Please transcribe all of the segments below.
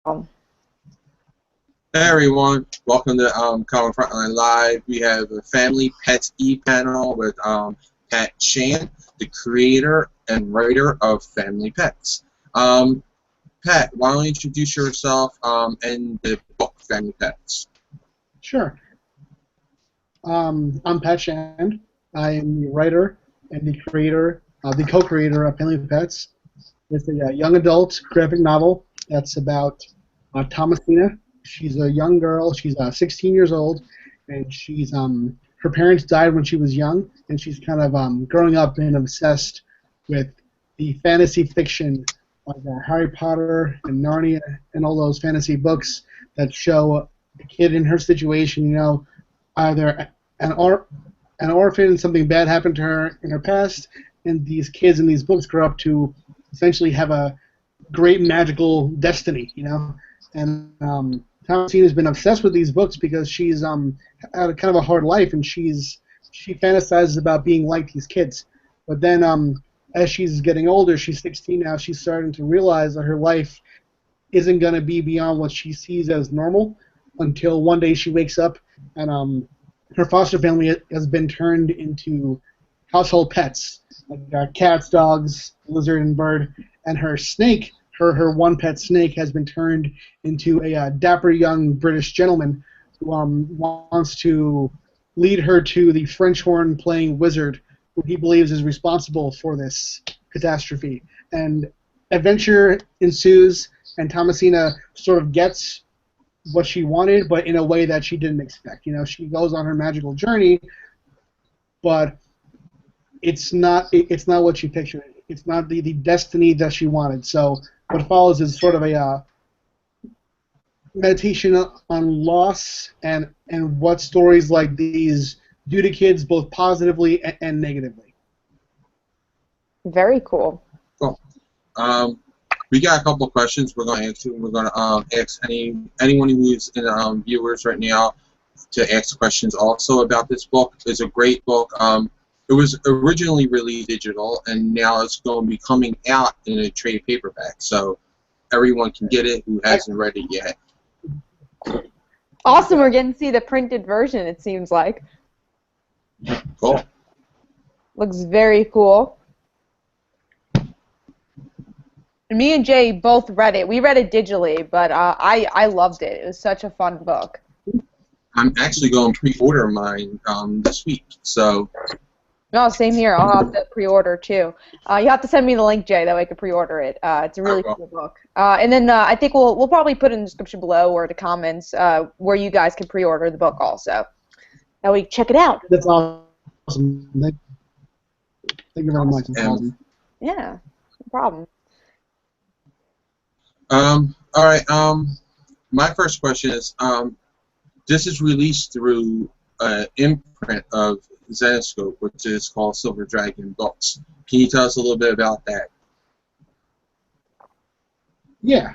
Hey everyone, welcome to Common Frontline Live. We have a Family Pets e-panel with Pat Shan, the creator and writer of Family Pets. Pat, why don't you introduce yourself and the book Family Pets? Sure. I'm Pat Shan. I am the writer and the creator, the co-creator of Family Pets. It's a young adult graphic novel that's about Thomasina. She's a young girl. She's 16 years old, and she's her parents died when she was young, and she's kind of growing up and obsessed with the fantasy fiction like Harry Potter and Narnia and all those fantasy books that show the kid in her situation, either an orphan, something bad happened to her in her past, and these kids in these books grow up to essentially have a great magical destiny, And Thomasine has been obsessed with these books because she's had a kind of a hard life, and she fantasizes about being like these kids. But then as she's getting older, she's 16 now, she's starting to realize that her life isn't going to be beyond what she sees as normal until one day she wakes up and her foster family has been turned into household pets, like cats, dogs, lizard, and bird, and her snake, her one pet snake, has been turned into a dapper young British gentleman who wants to lead her to the French horn playing wizard who he believes is responsible for this catastrophe. And adventure ensues, and Thomasina sort of gets what she wanted, but in a way that she didn't expect. She goes on her magical journey, but it's not what she pictured. It's not the destiny that she wanted. So what follows is sort of a meditation on loss and what stories like these do to kids, both positively and negatively. Very cool. Cool. We got a couple of questions we're going to answer. We're going to ask anyone who's in viewers right now to ask questions also about this book. It's a great book. It was originally released digital, and now it's going to be coming out in a trade paperback, so everyone can get it who hasn't read it yet. Awesome, we're getting to see the printed version, it seems like. Cool. Looks very cool. And me and Jay both read it. We read it digitally, but I loved it. It was such a fun book. I'm actually going to pre-order mine this week, so... No, same here. I'll have to pre-order too. You have to send me the link, Jay, that way I can pre-order it. It's a really cool book. And then I think we'll probably put in the description below or the comments where you guys can pre-order the book also. That way, check it out. That's awesome. Thank you very much. That's awesome. Yeah, no problem. All right. My first question is, this is released through an imprint of Zetascope, which is called Silver Dragon Books. Can you tell us a little bit about that? Yeah.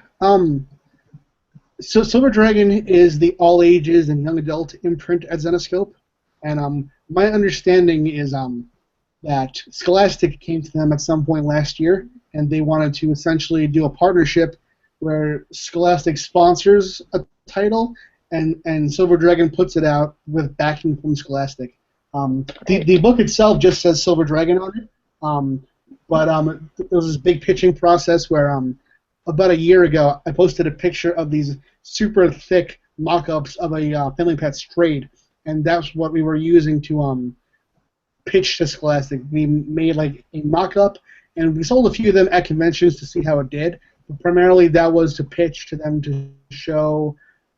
So Silver Dragon is the all ages and young adult imprint at Zetascope, and my understanding is that Scholastic came to them at some point last year, and they wanted to essentially do a partnership where Scholastic sponsors a title, and Silver Dragon puts it out with backing from Scholastic. The book itself just says Silver Dragon on it, but there was this big pitching process where about a year ago I posted a picture of these super thick mock-ups of a Family Pets trade, and that's what we were using to pitch to Scholastic. We made like a mock-up, and we sold a few of them at conventions to see how it did, but primarily that was to pitch to them to show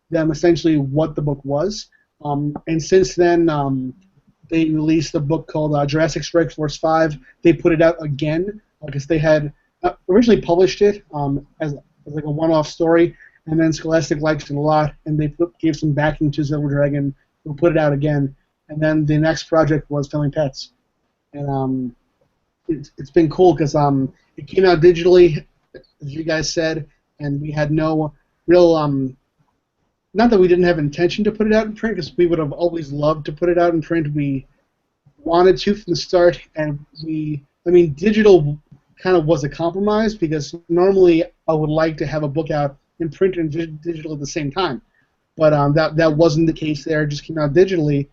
them essentially what the book was. And since then, they released a book called Jurassic Strike Force 5. They put it out again because they had originally published it as like a one-off story, and then Scholastic liked it a lot, and they gave some backing to Silver Dragon, who put it out again. And then the next project was Family Pets, and it's been cool because it came out digitally, as you guys said, and we had no real not that we didn't have intention to put it out in print, because we would have always loved to put it out in print. We wanted to from the start, and digital kind of was a compromise, because normally I would like to have a book out in print and digital at the same time. But that wasn't the case there. It just came out digitally.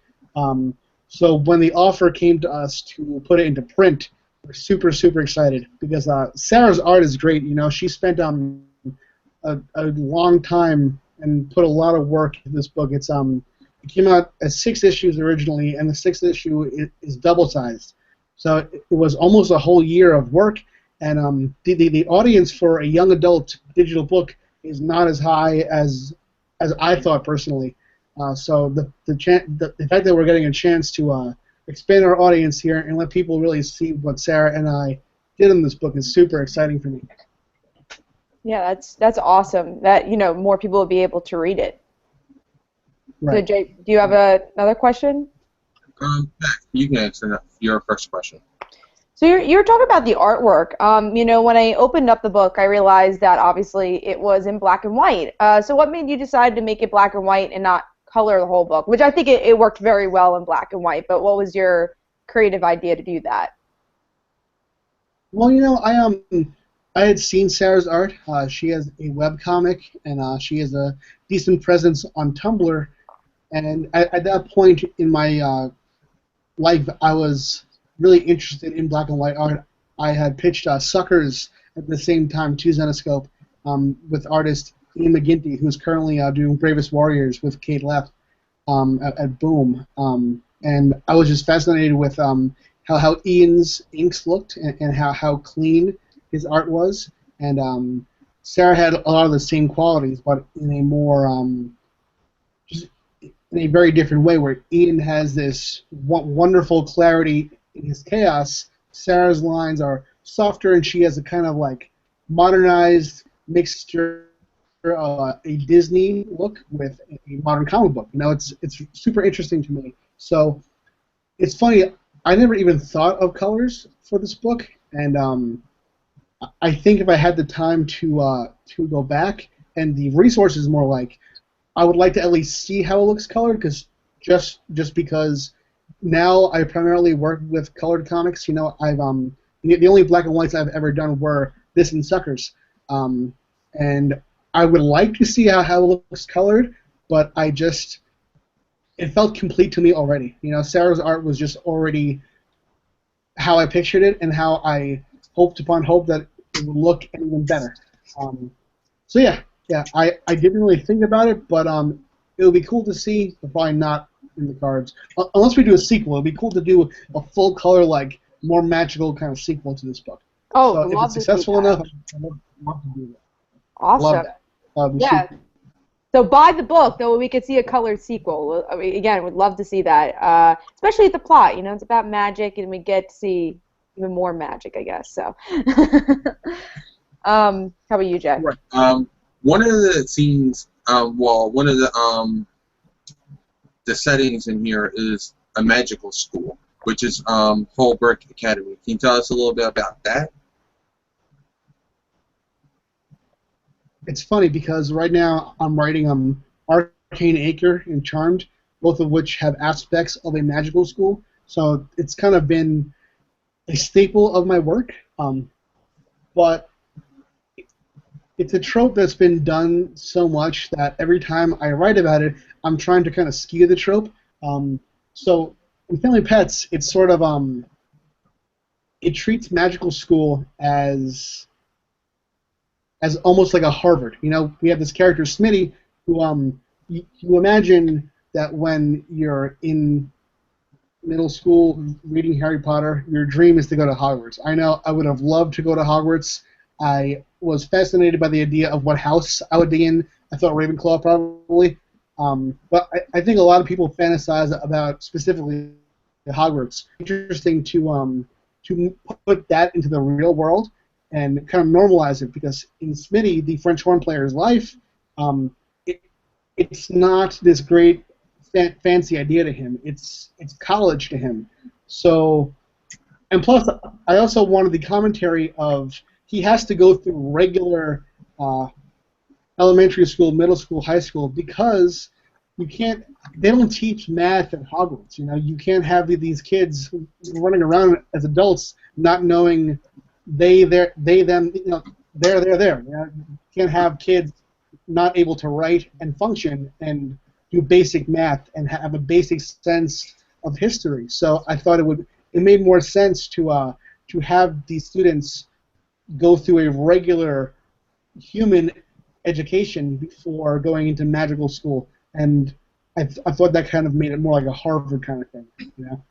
So when the offer came to us to put it into print, we're super, super excited because Sarah's art is great. You know, she spent a long time and put a lot of work into this book. It came out as 6 issues originally, and the 6th issue is double-sized. So it was almost a whole year of work, and the audience for a young adult digital book is not as high as I thought personally. So the fact that we're getting a chance to expand our audience here and let people really see what Sarah and I did in this book is super exciting for me. Yeah, that's awesome. That more people will be able to read it. Right. So Jay, do you have another question? You can answer your first question. So you're talking about the artwork. When I opened up the book, I realized that obviously it was in black and white. So what made you decide to make it black and white and not color the whole book? Which I think it worked very well in black and white. But what was your creative idea to do that? Well, I had seen Sarah's art. She has a webcomic, and she has a decent presence on Tumblr. And at that point in my life, I was really interested in black and white art. I had pitched Suckers at the same time to Zenescope with artist Ian McGinty, who's currently doing Bravest Warriors with Kate Leff at Boom. And I was just fascinated with how Ian's inks looked and how clean his art was. And Sarah had a lot of the same qualities, but in a more in a very different way, where Ian has this wonderful clarity in his chaos. Sarah's lines are softer, and she has a kind of like modernized mixture of a Disney look with a modern comic book. It's super interesting to me. So it's funny, I never even thought of colors for this book, and I think if I had the time to go back and the resources, more like, I would like to at least see how it looks colored, because just because now I primarily work with colored comics. I've the only black and whites I've ever done were this and Suckers, and I would like to see how it looks colored, but it felt complete to me already. Sarah's art was just already how I pictured it and how I hoped upon hope that it would look even better. So yeah, I didn't really think about it, but it would be cool to see, but probably not in the cards. Unless we do a sequel, it would be cool to do a full color, like, more magical kind of sequel to this book. Oh, so if it's successful enough, I'd love to do that. Awesome. Yeah. Super. So buy the book, though we could see a colored sequel. I mean, again, we'd love to see that, especially the plot. It's about magic, and we get to see even more magic, I guess. So, how about you, Jay? Right. One of the scenes, one of the settings in here is a magical school, which is Holbrook Academy. Can you tell us a little bit about that? It's funny because right now I'm writing Arcane Acre and Charmed, both of which have aspects of a magical school. So it's kind of been a staple of my work, but it's a trope that's been done so much that every time I write about it, I'm trying to kind of skew the trope. So in Family Pets, it's sort of it treats magical school as almost like a Harvard. We have this character Smitty, who you imagine that when you're in middle school reading Harry Potter, your dream is to go to Hogwarts. I know I would have loved to go to Hogwarts. I was fascinated by the idea of what house I would be in. I thought Ravenclaw probably. But I think a lot of people fantasize about specifically Hogwarts. Interesting to put that into the real world and kind of normalize it, because in Smitty, the French horn player's life, it's not this great fancy idea to him. It's college to him. So, and plus, I also wanted the commentary of he has to go through regular elementary school, middle school, high school, because they don't teach math at Hogwarts. You can't have these kids running around as adults not knowing they, them, they're there. You can't have kids not able to write and function and do basic math and have a basic sense of history. So I thought it made more sense to have these students go through a regular human education before going into magical school, and I thought that kind of made it more like a Harvard kind of thing, you know.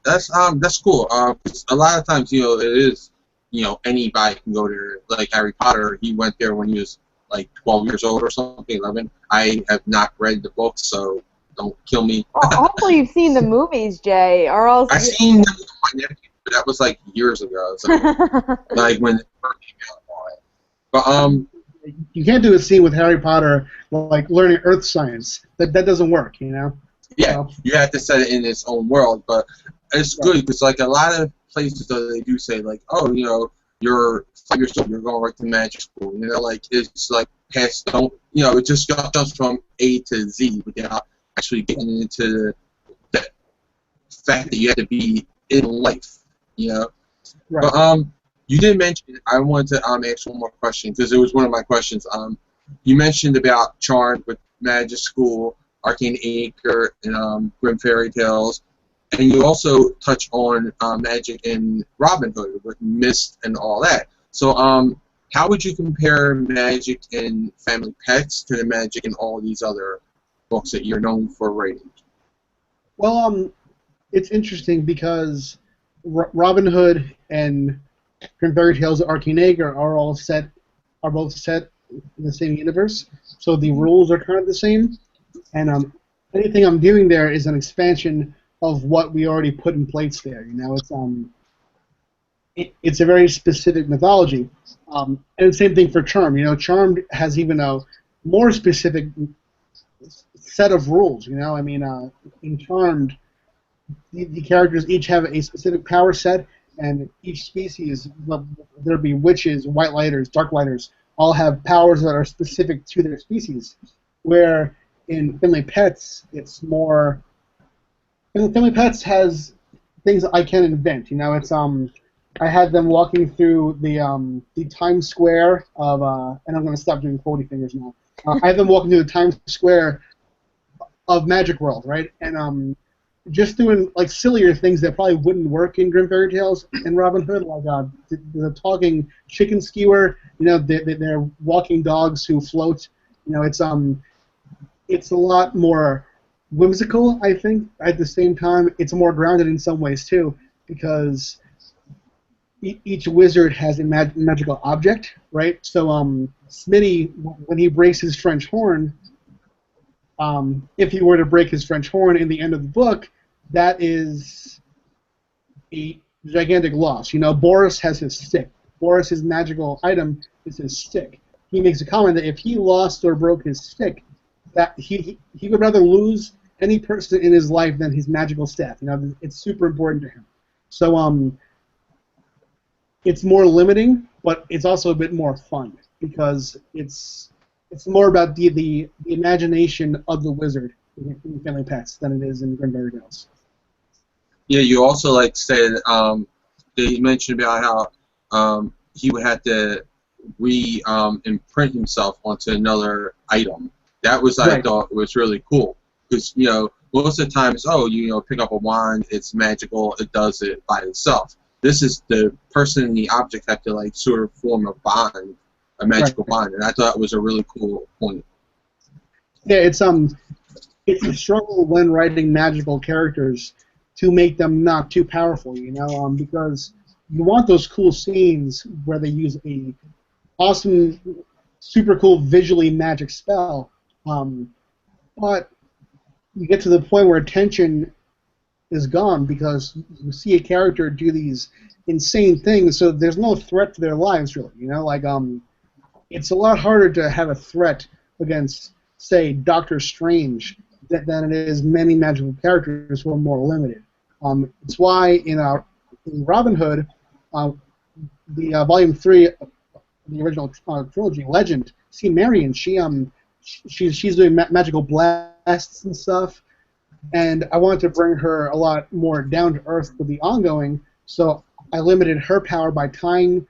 That's cool. 'Cause a lot of times, you know, it is, you know, anybody can go there. Like Harry Potter, he went there when he was like 12 years old or something, 11. I have not read the book, so don't kill me. Well, hopefully you've seen the movies, Jay, or else. I seen them with my nephew, but that was like years ago. So, like when it first came out. And all that. But You can't do a scene with Harry Potter like learning earth science. That doesn't work, you know. yeah, So, you have to set it in its own world, but it's good because like a lot of places though they do say like, oh, you know, you're 5 years old, you're going right to magic school. You know, like it's like past don't, you know, it just jumps from A to Z without actually getting into the fact that you have to be in life. You know, right. but you did mention. I wanted to ask one more question because it was one of my questions. You mentioned about Charmed with Magic School, Arcane Acre, and Grim Fairy Tales, and you also touch on magic in Robin Hood with Mist and all that. So, how would you compare magic in Family Pets to the magic in all these other books that you're known for writing? Well, it's interesting because Robin Hood and Grim Fairy Tales of Arcane Acre are both set in the same universe, so the rules are kind of the same. And anything I'm doing there is an expansion of what we already put in place there. You know, it's a very specific mythology. And the same thing for Charmed. You know, Charmed has even a more specific set of rules. You know, I mean, in Charmed, the characters each have a specific power set, and each species, there'll be witches, white lighters, dark lighters, all have powers that are specific to their species. Where in Family Pets, it's more. Family Pets has things I can invent. You know, it's I had them walking through the Times Square of and I'm going to stop doing 40 fingers now. I had them walking through the Times Square of Magic World, right? And just doing like sillier things that probably wouldn't work in Grim Fairy Tales and Robin Hood, like the talking chicken skewer. You know, they're walking dogs who float. You know, it's a lot more whimsical, I think. At the same time, it's more grounded in some ways too, because each wizard has a magical object, right? So Smitty, when he breaks his French horn, if he were to break his French horn in the end of the book, that is a gigantic loss. You know, Boris has his stick. Boris's magical item is his stick. He makes a comment that if he lost or broke his stick, that he would rather lose any person in his life than his magical staff. You know, it's super important to him. So it's more limiting, but it's also a bit more fun because it's more about the imagination of the wizard in Family Pets than it is in Grim Fairy Tales. Yeah, you also like said that you mentioned about how he would have to imprint himself onto another item. That was I thought was really cool because you know most of the times pick up a wand, it's magical, it does it by itself. This is the person and the object have to like sort of form a bond, a magical bond, and I thought it was a really cool point. Yeah, it's a struggle when writing magical characters to make them not too powerful, you know, because you want those cool scenes where they use a awesome, super cool visually magic spell, but you get to the point where attention is gone because you see a character do these insane things, so there's no threat to their lives really, you know, like it's a lot harder to have a threat against, say, Doctor Strange than it is many magical characters who are more limited. It's why in Robin Hood, the Volume 3 of the original trilogy, Legend, see Marion, she's doing magical blasts and stuff, and I wanted to bring her a lot more down to earth with the ongoing, so I limited her power by tying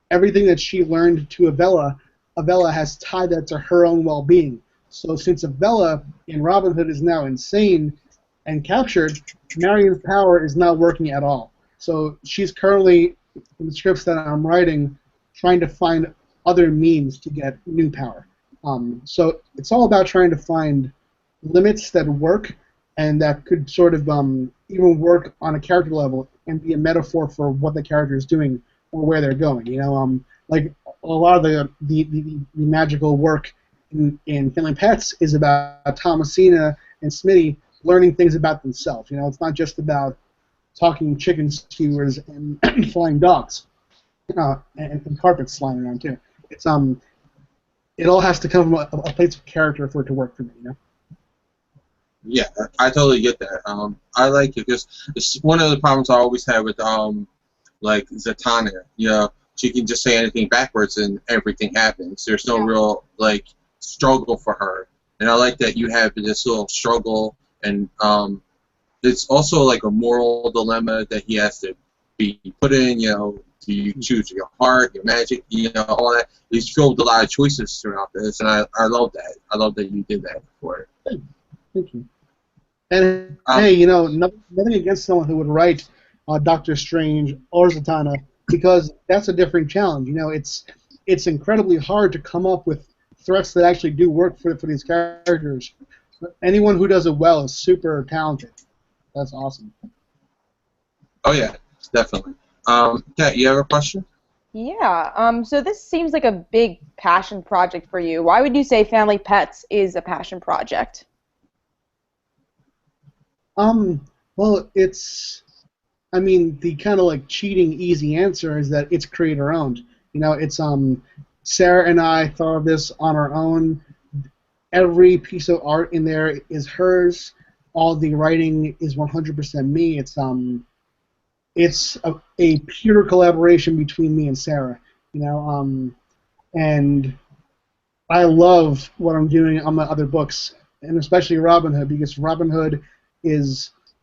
everything that she learned to Abuela Abuela has tied that to her own well-being. So since Abuela in Robin Hood is now insane and captured, Marion's power is not working at all. So she's currently, in the scripts that I'm writing, trying to find other means to get new power. So it's all about trying to find limits that work and that could sort of even work on a character level and be a metaphor for what the character is doing or where they're going. Like a lot of the magical work in Family Pets is about Thomasina and Smitty learning things about themselves. It's not just about talking chicken skewers and flying dogs and carpets flying around too. It's it all has to come from a place of character for it to work for me. Yeah, I totally get that. I like it because it's one of the problems I always have with like Zatanna. She can just say anything backwards and everything happens. There's no real like struggle for her, and I like that you have this little struggle, and it's also like a moral dilemma that he has to be put in. Do you choose your heart, your magic, all that. He's filled with a lot of choices throughout this, and I love that. I love that you did that for it. Thank you. And hey, nothing against someone who would write Doctor Strange or Zatanna, because that's a different challenge. It's incredibly hard to come up with threats that actually do work for these characters. Anyone who does it well is super talented. That's awesome. Oh yeah, definitely. Kat, you have a question? Yeah. So this seems like a big passion project for you. Why would you say Family Pets is a passion project? Well, the kind of like cheating easy answer is that it's creator owned. It's Sarah and I thought of this on our own. Every piece of art in there is hers. All the writing is 100% me. It's a pure collaboration between me and Sarah. And I love what I'm doing on my other books, and especially Robin Hood, because Robin Hood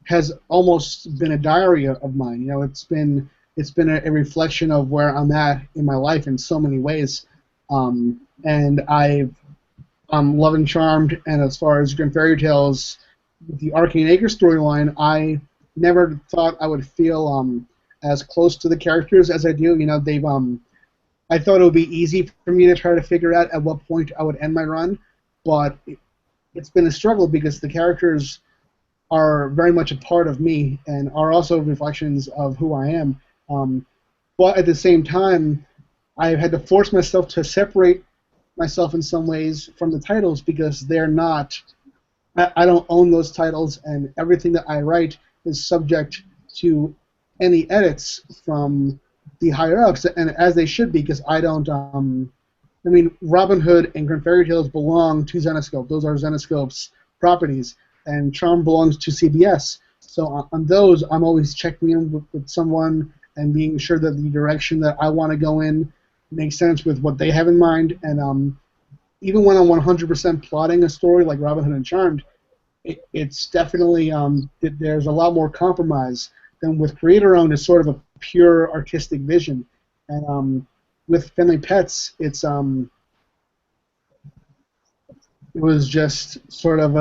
has almost been a diary of mine. It's been a reflection of where I'm at in my life in so many ways. And I'm Love and Charmed, and as far as Grim Fairy Tales, the Arcane Acre storyline, I never thought I would feel as close to the characters as I do. I thought it would be easy for me to try to figure out at what point I would end my run, but it's been a struggle because the characters are very much a part of me and are also reflections of who I am. But at the same time, I've had to force myself to separate myself in some ways from the titles because they're not. I don't own those titles, and everything that I write is subject to any edits from the higher ups, and as they should be, because I don't. Robin Hood and Grim Fairy Tales belong to Zenescope. Those are Zenescope's properties, and Charm belongs to CBS. So on those, I'm always checking in with someone and being sure that the direction that I want to go in makes sense with what they have in mind. And even when I'm 100% plotting a story like Robin Hood and Charmed, it's definitely there's a lot more compromise than with creator-owned. It's sort of a pure artistic vision, and with Family Pets, it was just sort of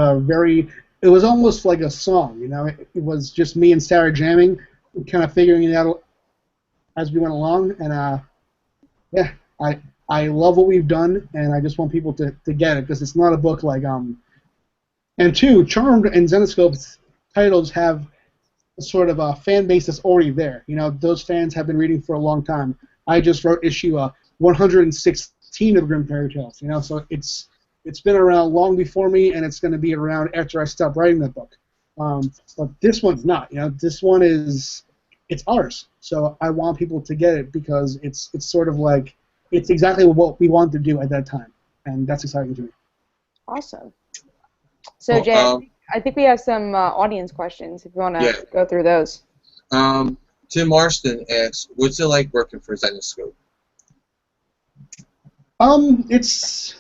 it was almost like a song, It was just me and Sarah jamming, kind of figuring it out as we went along, and yeah, I love what we've done, and I just want people to get it, because it's not a book like and two, Charmed and Zenescope's titles have a sort of a fan base that's already there. Those fans have been reading for a long time. I just wrote issue 116 of Grim Fairy Tales, so it's been around long before me, and it's going to be around after I stop writing that book. But this one's not. This one it's ours. So I want people to get it because it's sort of like it's exactly what we wanted to do at that time, and that's exciting to me. Awesome. So Jay, I think we have some audience questions. If you want to go through those. Tim Marston asks, "What's it like working for Zenescope?" It's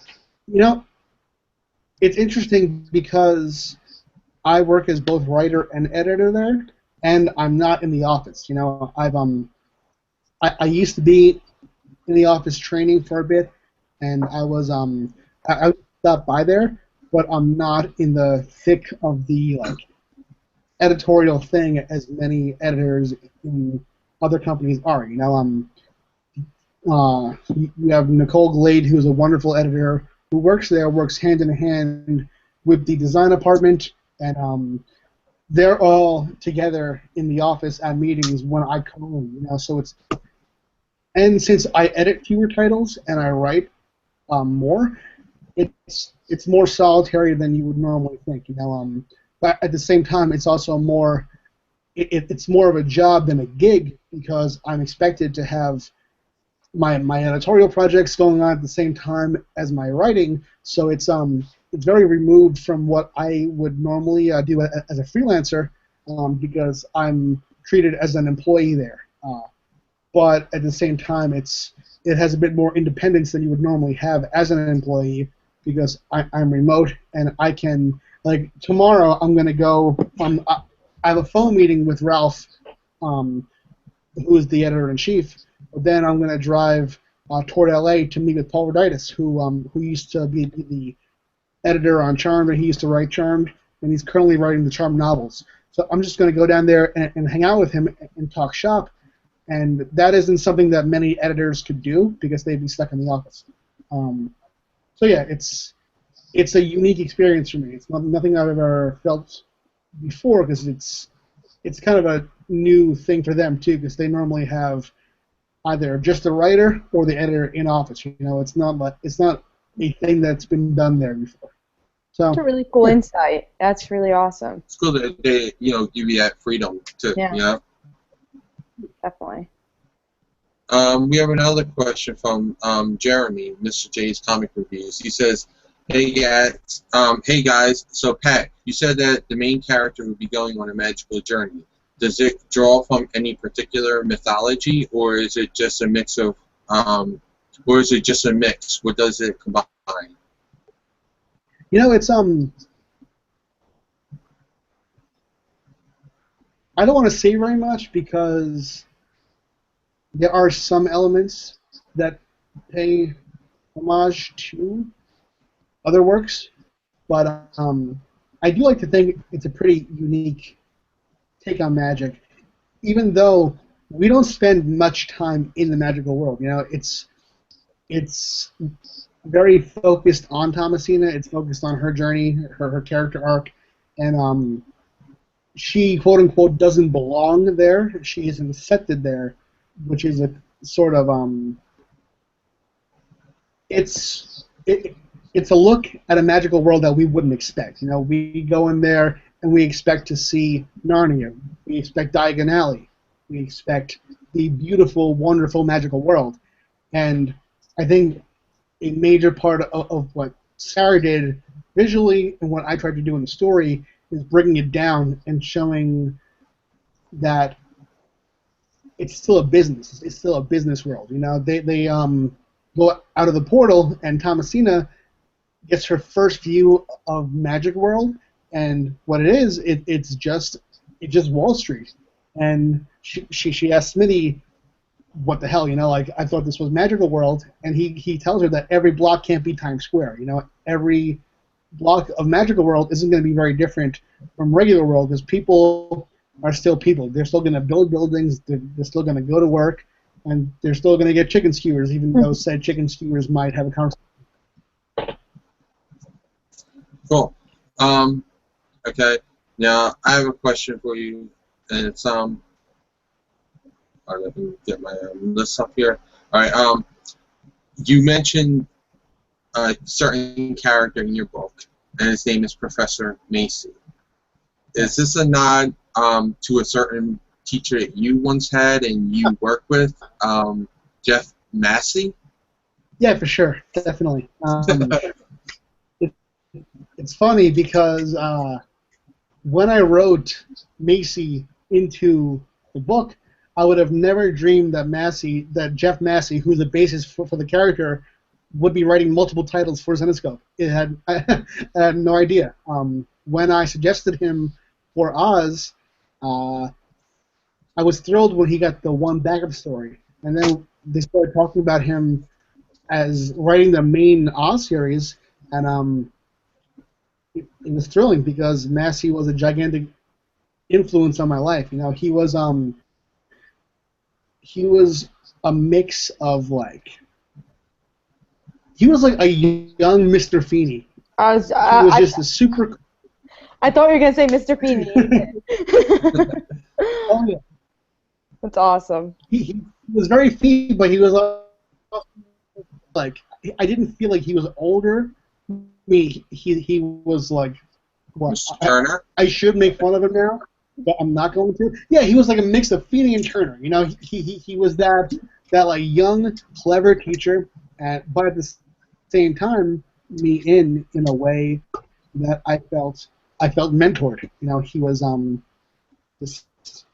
it's interesting because I work as both writer and editor there, and I'm not in the office. I used to be in the office training for a bit, and I would stop by there, but I'm not in the thick of the editorial thing as many editors in other companies are. You have Nicole Glade, who's a wonderful editor who works there, works hand in hand with the design department, and they're all together in the office at meetings when I come in. So and since I edit fewer titles and I write more, it's more solitary than you would normally think. But at the same time, it's also more it's more of a job than a gig because I'm expected to have my editorial projects going on at the same time as my writing, so it's very removed from what I would normally do as a freelancer because I'm treated as an employee there. But at the same time, it has a bit more independence than you would normally have as an employee because I'm remote and I can, like, tomorrow I'm going to go I have a phone meeting with Ralph, who is the editor-in-chief. But then I'm going to drive toward LA to meet with Paul Verditis, who used to be the editor on Charmed, and he used to write Charmed, and he's currently writing the Charmed novels. So I'm just going to go down there and hang out with him and talk shop, and that isn't something that many editors could do because they'd be stuck in the office. So yeah, it's a unique experience for me. It's nothing I've ever felt before because it's kind of a new thing for them too because they normally have either just the writer or the editor in office. It's not a thing that's been done there before. So that's a really cool insight. That's really awesome. It's cool that they give you that freedom to Definitely. We have another question from Jeremy, Mr. J's Comic Reviews. He says, hey guys, so Pat, you said that the main character would be going on a magical journey. Does it draw from any particular mythology, or is it just a mix of, or is it just a mix? What does it combine? It's I don't want to say very much because there are some elements that pay homage to other works, but I do like to think it's a pretty unique take on magic, even though we don't spend much time in the magical world. It's very focused on Thomasina. It's focused on her journey, her character arc, and she, quote unquote, doesn't belong there. She is infected there, which is a sort of it's a look at a magical world that we wouldn't expect. We go in there and we expect to see Narnia. We expect Diagon Alley. We expect the beautiful, wonderful, magical world. And I think a major part of what Sarah did visually and what I tried to do in the story is bringing it down and showing that it's still a business. It's still a business world. They go out of the portal, and Thomasina gets her first view of Magic World, and what it is, it's just Wall Street. And she asks Smitty, what the hell, I thought this was Magical World, and he tells her that every block can't be Times Square. Every block of Magical World isn't going to be very different from regular world because people are still people. They're still going to build buildings, they're still going to go to work, and they're still going to get chicken skewers, even though said chicken skewers might have a conversation. Cool. Okay. Now I have a question for you, and it's Let me get my list up here. All right. You mentioned a certain character in your book, and his name is Professor Macy. Is this a nod to a certain teacher that you once had and you worked with, Jeff Massey? Yeah, for sure, definitely. It's funny because when I wrote Macy into the book, I would have never dreamed that Jeff Massey, who's the basis for the character, would be writing multiple titles for Zenescope. I had no idea. When I suggested him for Oz, I was thrilled when he got the one backup story, and then they started talking about him as writing the main Oz series, and it was thrilling because Massey was a gigantic influence on my life. He was a mix of like he was like a young Mr. Feeney. I was, He was just a super. I thought you were gonna say Mr. Feeney. Oh yeah, That's awesome. he was very Feeney, but he was like I didn't feel like he was older. I mean, he was like what? Mr. Turner? I should make fun of him now, but I'm not going to. Yeah, he was like a mix of Feeney and Turner. You know, he was that like young, clever teacher, but at the same time, me in a way that I felt mentored. You know, he was just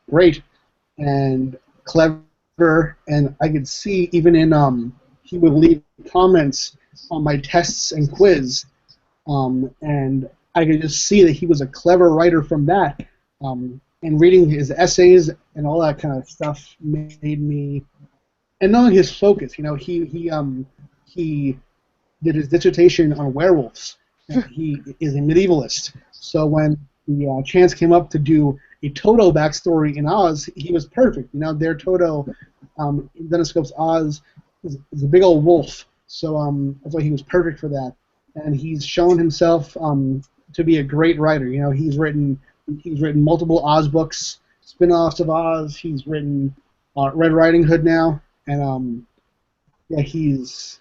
great and clever, and I could see even in he would leave comments on my tests and quiz, and I could just see that he was a clever writer from that. And reading his essays and all that kind of stuff made me, and knowing his focus. You know, he did his dissertation on werewolves. And he is a medievalist. So when the chance came up to do a Toto backstory in Oz, he was perfect. You know, their Toto in Deniscope's Oz is a big old wolf. So I thought he was perfect for that. And he's shown himself to be a great writer. You know, he's written multiple Oz books, spin-offs of Oz. He's written Red Riding Hood now, and yeah, he's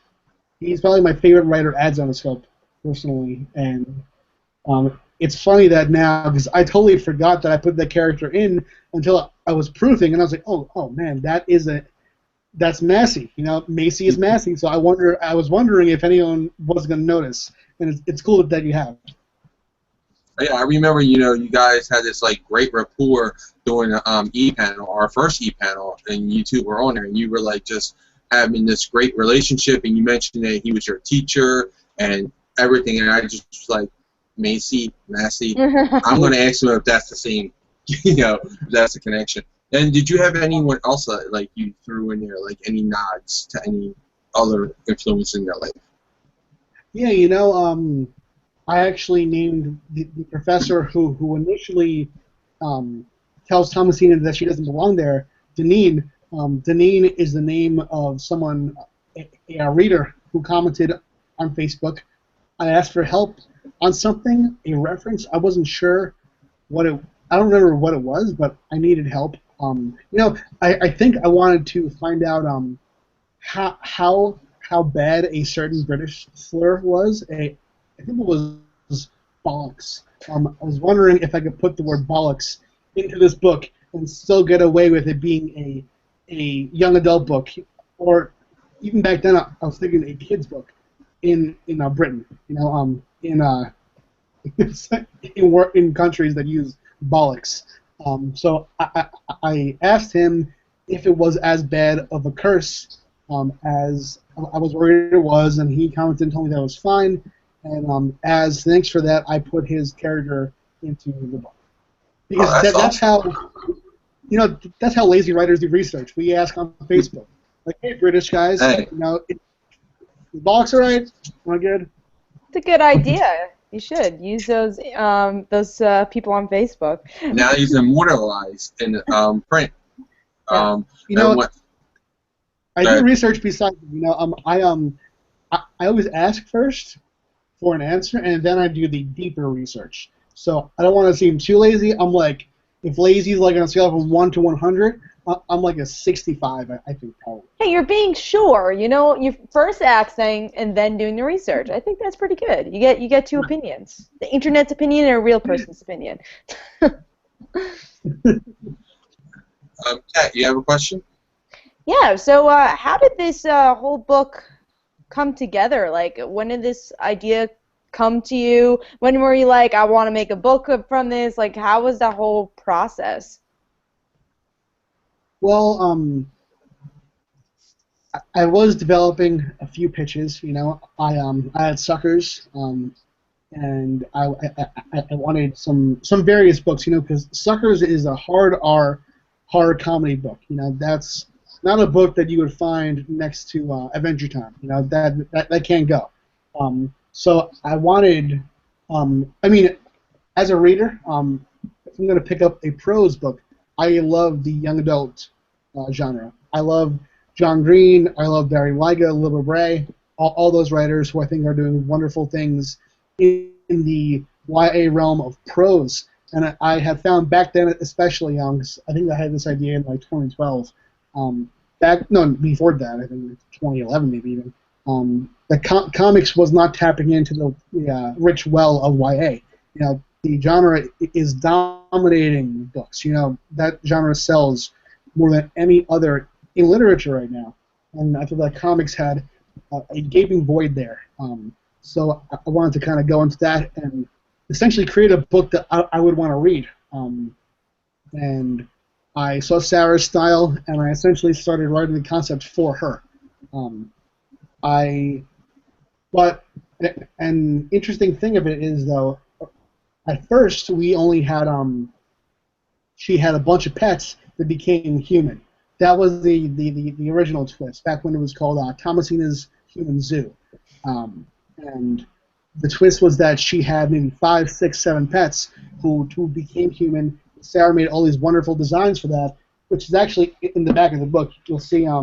probably my favorite writer at Zenoscope, personally. And it's funny that now, because I totally forgot that I put that character in until I was proofing, and I was like, oh man, that's Massey. You know, Macy is Massey. So I was wondering if anyone was going to notice, and it's cool that you have. Yeah, I remember, you guys had this like great rapport during the e-panel, our first e-panel, and you two were on there, and you were like just having this great relationship, and you mentioned that he was your teacher and everything, and I just was like, Macy, I'm going to ask him if that's the same, if that's the connection. And did you have anyone else that, like, you threw in there, like any nods to any other influence in your life? Yeah, I actually named the professor who initially tells Thomasina that she doesn't belong there, Deneen. Deneen is the name of someone, a reader who commented on Facebook. I asked for help on something, a reference. I wasn't sure I don't remember what it was, but I needed help. I think I wanted to find out how bad a certain British slur was. I think it was bollocks. I was wondering if I could put the word bollocks into this book and still get away with it being a young adult book, or even back then I was thinking a kid's book in Britain. In countries that use bollocks. So I asked him if it was as bad of a curse as I was worried it was, and he commented and told me that was fine. And as thanks for that, I put his character into the book. Because that's how lazy writers do research. We ask on Facebook, like, hey, British guys, hey. Is bollocks all right? Am I good? It's a good idea. You should use those people on Facebook. Now he's immortalized in print. I do research besides. I always ask first for an answer, and then I do the deeper research. So I don't want to seem too lazy. I'm like, if lazy is like on a scale from 1 to 100, I'm like a 65, I think, probably. Hey, you're being sure. You first asking and then doing the research. I think that's pretty good. You get two opinions: the internet's opinion and a real person's opinion. Kat, you have a question? Yeah. So, how did this whole book come together? Like, when did this idea come to you? When were you like, I want to make a book from this? Like, how was that whole process? Well, I was developing a few pitches. I had Suckers, and I wanted some various books. Because Suckers is a hard R horror comedy book. That's not a book that you would find next to Adventure Time. You know, that can't go. So I wanted, I mean, as a reader, if I'm going to pick up a prose book, I love the young adult genre. I love John Green. I love Barry Lyga, Wilbur Bray, all those writers who I think are doing wonderful things in the YA realm of prose. And I have found back then, especially, 'cause I think I had this idea in like 2012. Before that, I think 2011 maybe even. The comics was not tapping into the rich well of YA. You know, the genre is dominating books. You know, that genre sells more than any other in literature right now. And I feel like comics had a gaping void there. So I wanted to kind of go into that and essentially create a book that I would want to read. And I saw Sarah's style, and I essentially started writing the concept for her. But an interesting thing of it is, though, at first we only had she had a bunch of pets that became human. That was the original twist back when it was called Thomasina's Human Zoo. And the twist was that she had maybe 5, 6, 7 pets who became human. Sarah made all these wonderful designs for that, which is actually in the back of the book. You'll see. I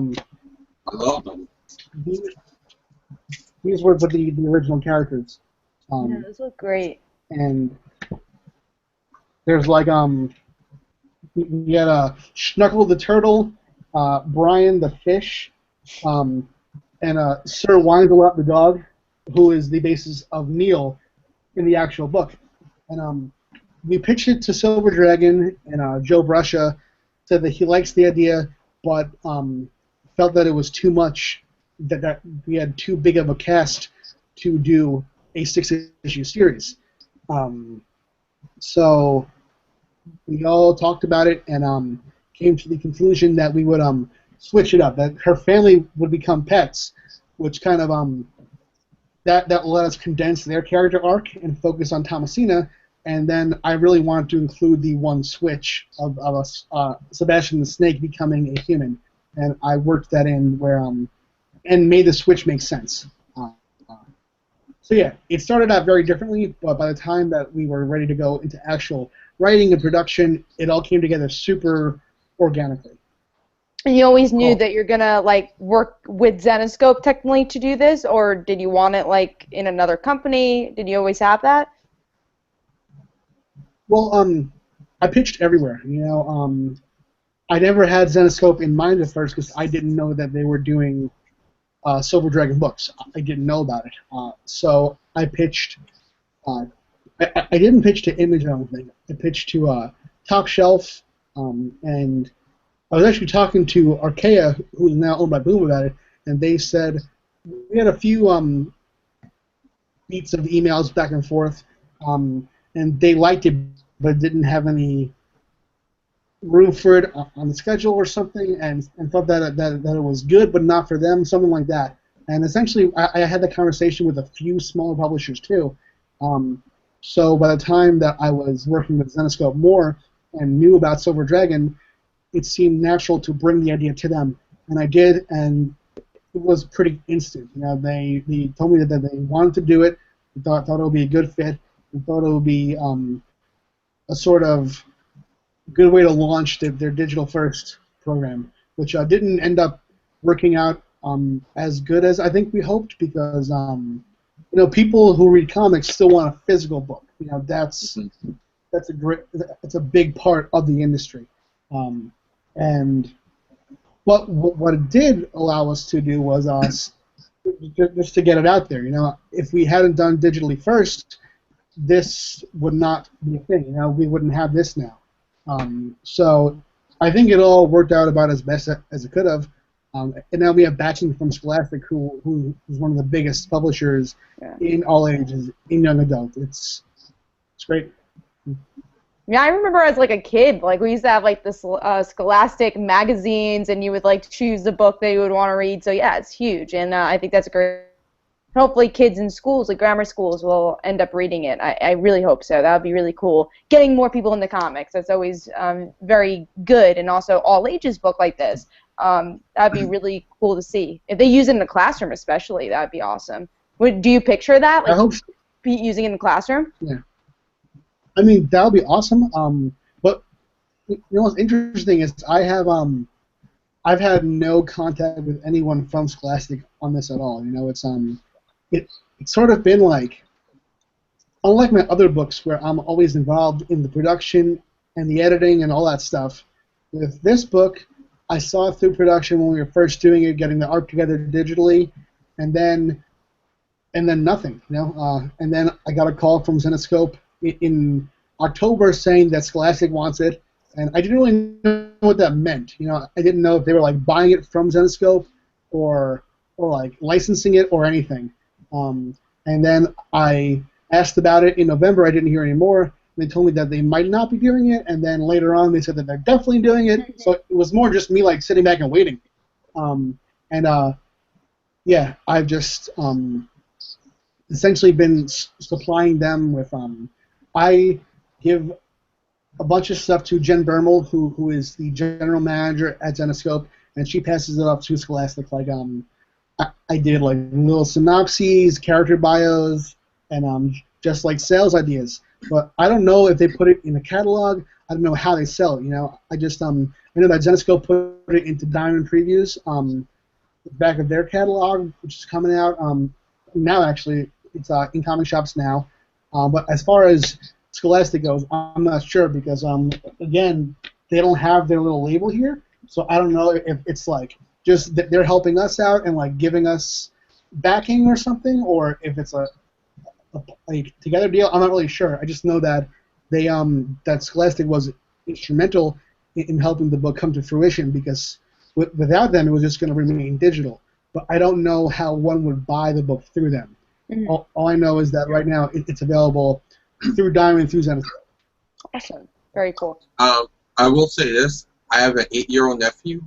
love them. These were the original characters. Yeah, those look great. And there's like you had Schnuckle the turtle, Brian the fish, and Sir Winesalot the dog, who is the basis of Neil in the actual book. And we pitched it to Silver Dragon, and Joe Bruscia said that he likes the idea, but felt that it was too much, that we had too big of a cast to do a 6-issue series. So we all talked about it and came to the conclusion that we would switch it up, that her family would become pets, which kind of that let us condense their character arc and focus on Thomasina. And then I really wanted to include the one switch of Sebastian the Snake becoming a human, and I worked that in where and made the switch make sense. So yeah, it started out very differently, but by the time that we were ready to go into actual writing and production, it all came together super organically. And you always knew that you're gonna like work with Zenescope technically to do this, or did you want it like in another company? Did you always have that? Well, I pitched everywhere. You know, I never had Zenescope in mind at first because I didn't know that they were doing Silver Dragon books. I didn't know about it. So I pitched. I didn't pitch to Image, I don't think. I pitched to Top Shelf, and I was actually talking to Archaea, who is now owned by Boom, about it, and they said we had a few beats of emails back and forth, and they liked it, but didn't have any room for it on the schedule or something, and thought that it was good, but not for them, something like that. And essentially, I had that conversation with a few smaller publishers too. So by the time that I was working with Zenescope more and knew about Silver Dragon, it seemed natural to bring the idea to them, and I did, and it was pretty instant. You know, they told me that they wanted to do it, thought it would be a good fit, and thought it would be a sort of good way to launch their digital first program, which didn't end up working out as good as I think we hoped, because you know, people who read comics still want a physical book. You know, that's a big part of the industry. And what it did allow us to do was just to get it out there. You know, if we hadn't done digitally first, this would not be a thing. You know, we wouldn't have this now. So I think it all worked out about as best as it could have. And now we have backing from Scholastic, who is one of the biggest publishers in all ages in young adult. It's great. Yeah, I remember as like a kid, like we used to have like this Scholastic magazines, and you would like choose the book that you would want to read. So yeah, it's huge, and I think that's great. Hopefully, kids in schools, like grammar schools, will end up reading it. I really hope so. That would be really cool. Getting more people into comics, that's always very good, and also all ages book like this. That'd be really cool to see. If they use it in the classroom, especially, that'd be awesome. Do you picture that? Like, I hope so. using it in the classroom? Yeah. I mean, that would be awesome. But you know what's interesting is I've had no contact with anyone from Scholastic on this at all. You know, it's sort of been like, unlike my other books where I'm always involved in the production and the editing and all that stuff. With this book, I saw it through production when we were first doing it, getting the art together digitally, and then nothing. You know, and then I got a call from Zenescope in October saying that Scholastic wants it, and I didn't really know what that meant. You know, I didn't know if they were like buying it from Zenescope or like licensing it or anything. And then I asked about it in November. I didn't hear any more. They told me that they might not be doing it, and then later on they said that they're definitely doing it. So it was more just me like sitting back and waiting. Yeah, I've just essentially been supplying them with. I give a bunch of stuff to Jen Bermel, who is the general manager at Zenescope, and she passes it off to Scholastic. Like I did like little synopses, character bios, and just like sales ideas. But I don't know if they put it in a catalog. I don't know how they sell it. You know, I just I know that Zenescope put it into Diamond Previews, the back of their catalog, which is coming out now. Actually, it's in comic shops now. But as far as Scholastic goes, I'm not sure because again, they don't have their little label here, so I don't know if it's like just that they're helping us out and like giving us backing or something, or if it's a together deal. I'm not really sure. I just know that they that Scholastic was instrumental in helping the book come to fruition because without them it was just going to remain digital. But I don't know how one would buy the book through them. Mm-hmm. All I know is that right now it's available through Diamond, through Zenescope. Awesome. Very cool. I will say this. I have an 8-year-old nephew,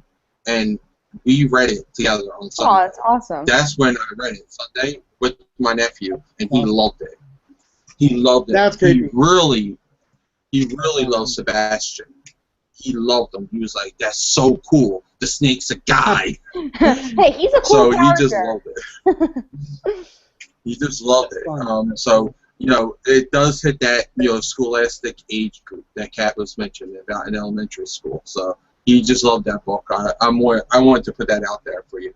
and we read it together on Sunday. Oh, that's awesome. That's when I read it Sunday with my nephew, and he loved it. He loved it. That's great. He really loved Sebastian. He loved him. He was like, "That's so cool. The snake's a guy." Hey, he's a cool character. So he just loved it. He just loved it. So you know, it does hit that scholastic age group that Kat was mentioning about in elementary school. So he just loved that book. I wanted to put that out there for you.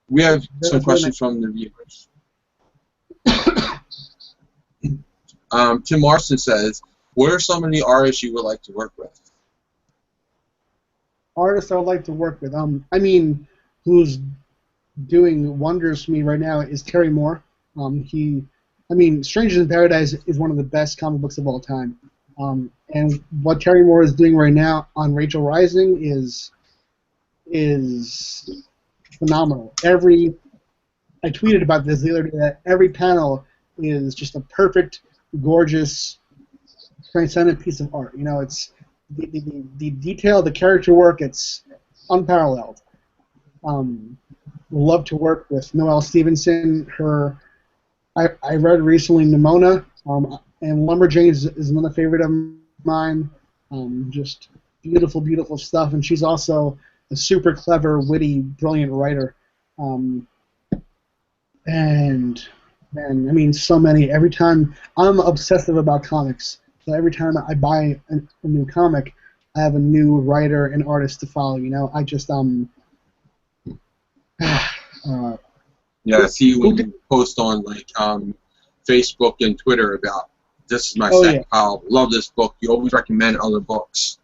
We have some questions from the viewers. Tim Marston says, "What are some of the artists you would like to work with?" Artists I would like to work with. I mean, who's doing wonders for me right now is Terry Moore. Strangers in Paradise is one of the best comic books of all time. And what Terry Moore is doing right now on Rachel Rising is phenomenal. I tweeted about this the other day that every panel is just a perfect, gorgeous, transcendent piece of art. You know, it's the detail, the character work, it's unparalleled. Love to work with Noelle Stevenson. I read recently Nimona, and Lumberjanes is another favorite of mine. Just beautiful, beautiful stuff, and she's also a super clever, witty, brilliant writer. And I mean, so many. Every time I'm obsessive about comics, so every time I buy a new comic, I have a new writer and artist to follow. You know, I just Yeah, I see when you post on like Facebook and Twitter about this is my second pile. Love this book. You always recommend other books.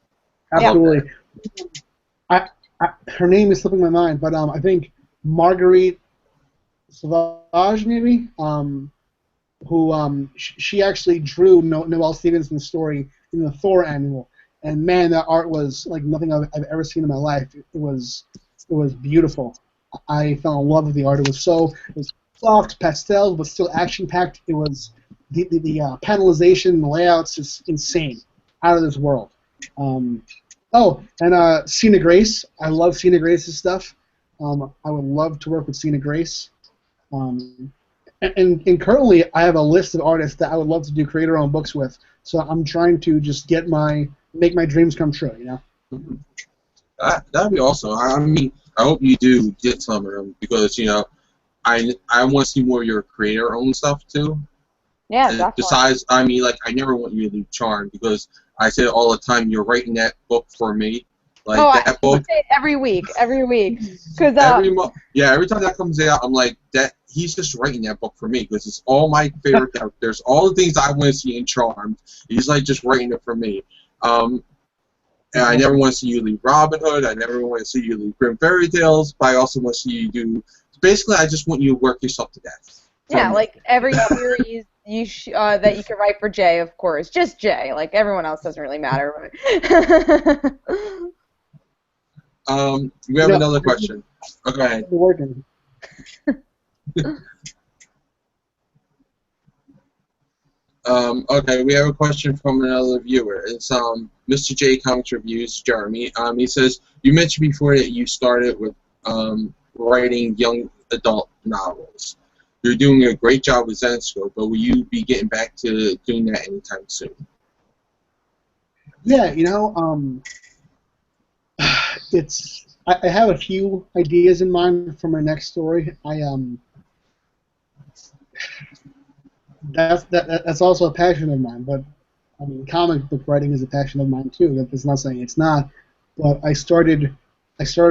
Absolutely. Her name is slipping my mind, but I think Marguerite Sauvage, maybe, who she actually drew Noelle Stevenson's story in the Thor annual, and man, that art was like nothing I've ever seen in my life. It was beautiful. I fell in love with the art. It was soft, pastel, but still action-packed. It was the panelization and the layouts is insane, out of this world. And Sina Grace. I love Sina Grace's stuff. I would love to work with Sina Grace. And currently, I have a list of artists that I would love to do creator-owned books with. So I'm trying to just make my dreams come true. You know. That'd be awesome. I mean, I hope you do get some of them because I want to see more of your creator-owned stuff too. Yeah, And definitely. besides, I mean, like I never want you to leave Charm because I say it all the time. You're writing that book for me, like that I book. say it every week, because Every yeah, every time that comes out, I'm like that. He's just writing that book for me because it's all my favorite characters, all the things I want to see in Charmed. He's like just writing it for me. And I never want to see you leave Robin Hood. I never want to see you leave Grim Fairy Tales. But I also want to see you do. Basically, I just want you to work yourself to death. yeah, like every series that you could write for Jay, of course, just Jay. Like everyone else doesn't really matter. But We have another question. Okay. Go ahead. Working. Okay, we have a question from another viewer. It's Mr. J Comics Reviews, Jeremy. He says you mentioned before that you started with writing young adult novels. You're doing a great job with Zenescope, but will you be getting back to doing that anytime soon? Yeah, I have a few ideas in mind for my next story. That's also a passion of mine, but I mean, comic book writing is a passion of mine too. That's not saying it's not, but I started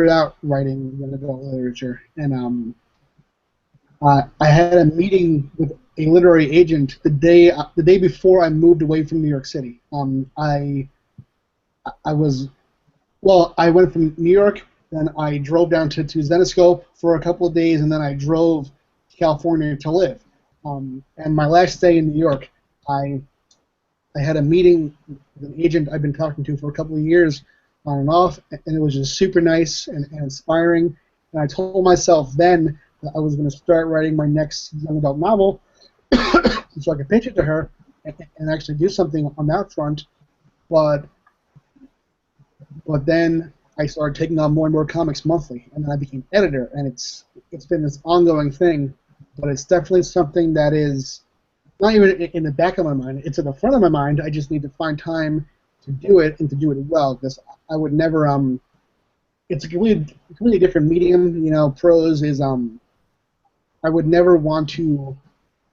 out writing young adult literature, and I had a meeting with a literary agent the day before I moved away from New York City. I went from New York, then I drove down to Zenescope for a couple of days, and then I drove to California to live. And my last day in New York, I had a meeting with an agent I've been talking to for a couple of years on and off, and it was just super nice and inspiring. And I told myself then that I was going to start writing my next young adult novel so I could pitch it to her and actually do something on that front. But then I started taking on more and more comics monthly, and then I became editor, and it's been this ongoing thing, but it's definitely something that is not even in the back of my mind, it's in the front of my mind. I just need to find time to do it and to do it well, because I would never, it's a completely different medium, prose is, I would never want to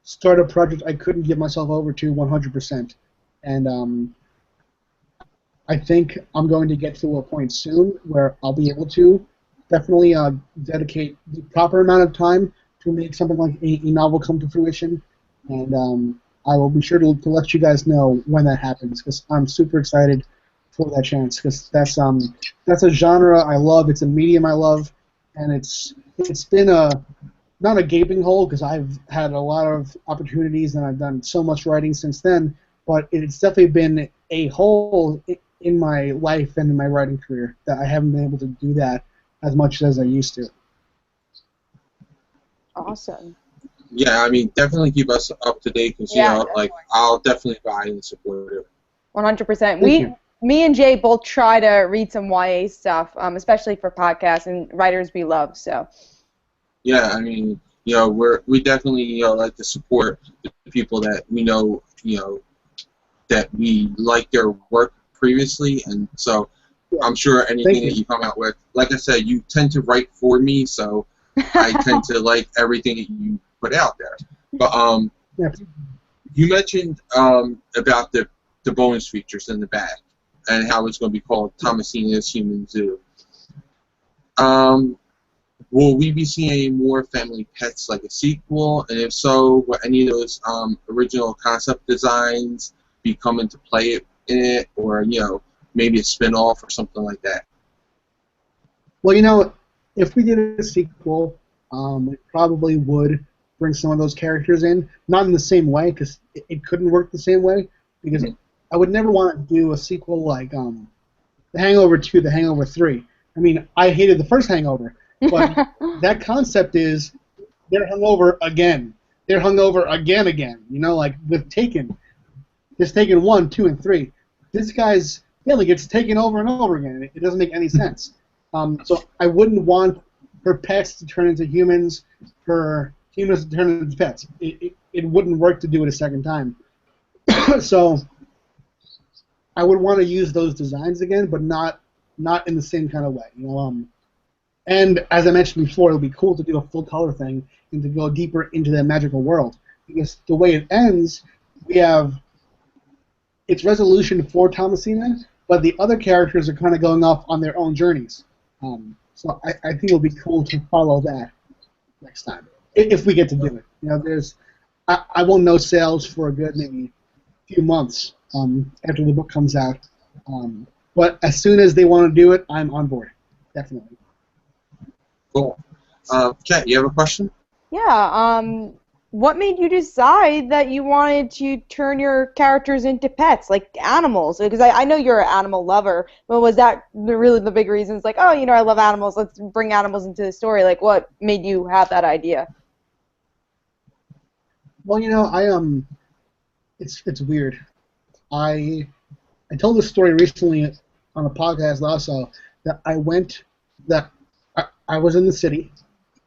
start a project I couldn't give myself over to 100%, and I think I'm going to get to a point soon where I'll be able to definitely dedicate the proper amount of time to make something like a novel come to fruition, and I will be sure to let you guys know when that happens, because I'm super excited for that chance, because that's a genre I love, it's a medium I love, and it's been not a gaping hole, because I've had a lot of opportunities and I've done so much writing since then, but it's definitely been a hole in my life and in my writing career that I haven't been able to do that as much as I used to. awesome. Yeah, I mean, definitely keep us up to date because like I'll definitely buy and support it. 100%. Me and Jay both try to read some YA stuff, especially for podcasts and writers we love. So. Yeah, I mean, we definitely like to support the people that we know, that we like their work previously, and so I'm sure anything that you come out with, like I said, you tend to write for me, so I tend to like everything that you put out there. But you mentioned about the bonus features in the back and how it's going to be called Thomasina's Human Zoo. Will we be seeing any more Family Pets, like a sequel? And if so, will any of those original concept designs be coming to play in it, or maybe a spin-off or something like that? Well, if we did a sequel, it probably would bring some of those characters in, not in the same way, because it couldn't work the same way, because I would never want to do a sequel like The Hangover 2, The Hangover 3. I mean, I hated the first Hangover, but that concept is they're hungover again. They're hungover again, like with Taken. Just Taken 1, 2, and 3. This guy's family gets taken over and over again. It doesn't make any sense. So I wouldn't want her pets to turn into humans, her humans to turn into pets. It wouldn't work to do it a second time. So I would want to use those designs again, but not not in the same kind of way. And as I mentioned before, it would be cool to do a full color thing and to go deeper into that magical world. Because the way it ends, we have its resolution for Thomasina, but the other characters are kind of going off on their own journeys. So I think it'll be cool to follow that next time, if we get to do it. I won't know sales for a good maybe few months after the book comes out. But as soon as they want to do it, I'm on board, definitely. Cool. Kat, you have a question? Yeah. What made you decide that you wanted to turn your characters into pets, like animals? Because I know you're an animal lover, but was that really the big reason? It's like, oh, I love animals. Let's bring animals into the story. Like, what made you have that idea? Well, it's weird. I told this story recently on a podcast also that I was in the city,